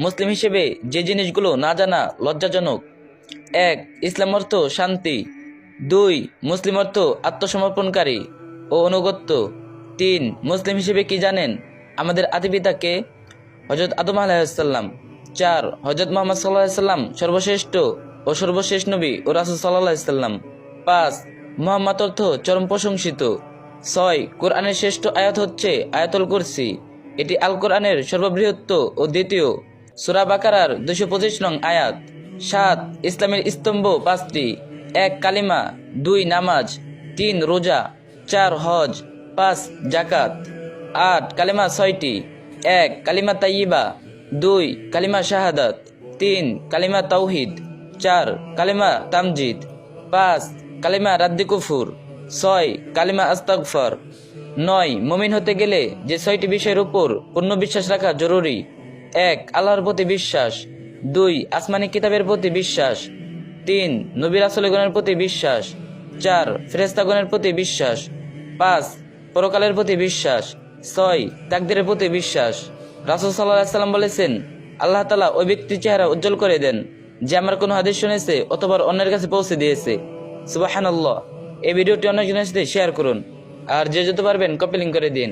মুসলিম হিসেবে যে জিনিসগুলো না জানা লজ্জাজনক: 1. ইসলাম অর্থ শান্তি। 2. মুসলিম অর্থ আত্মসমর্পণকারী ও অনুগত্য। 3. মুসলিম হিসেবে কি জানেন? আমাদের আদি পিতাকে হজরত আদম আলাইহিসসালাম। 4. হজরত মুহাম্মদ সাল্লাল্লাহু আলাইহি সাল্লাম সর্বশ্রেষ্ঠ ও সর্বশেষ নবী ও রাসূল সাল্লাল্লাহু আলাইহি সাল্লাম। 5. মুহাম্মদ অর্থ চরম প্রশংসিত। 6. কোরআনের শ্রেষ্ঠ আয়াত হচ্ছে আয়াতুল কুরসি। এটি আল কোরআনের সর্ববৃহৎ ও দ্বিতীয়। সূরা বাকারার 225 নং আয়াত। 7. ইসলামের স্তম্ভ 5টি: 1. কালিমা, 2. নামাজ, 3. রোজা, 4. হজ, 5. জাকাত। 8. কালিমা 6টি: 1. কালিমা তাইয়্যিবা, 2. কালিমা শাহাদাত, 3. কালিমা তাওহীদ, 4. কালিমা তামজিদ, 5. কালিমা রাদ্দি কুফুর, 6. কালিমা আস্তাগফার। 9. মুমিন হতে গেলে যে 6টি বিষয়ের উপর পূর্ণ বিশ্বাস রাখা জরুরি: 1. আল্লাহর প্রতি বিশ্বাস, 2. আসমানি কিতাবের প্রতি বিশ্বাস, 3. নবী রাসূলগণের প্রতি বিশ্বাস, 4. ফেরেশতাগণের প্রতি বিশ্বাস, 5. পরকালের প্রতি বিশ্বাস, 6. তাকদীরের প্রতি বিশ্বাস। রাসূল সাল্লাল্লাহু আলাইহি সাল্লাম বলেছেন, আল্লাহ তাআলা ওই ব্যক্তির চেহারা উজ্জ্বল করে দেন যে আমার কোনো হাদিস শুনেছে অথবা অন্যের কাছে পৌঁছে দিয়েছে। সুবহানাল্লাহ। এই ভিডিওটি অন্যজনের সাথে শেয়ার করুন, আর যে যত পারবেন কপি লিংক করে দিন।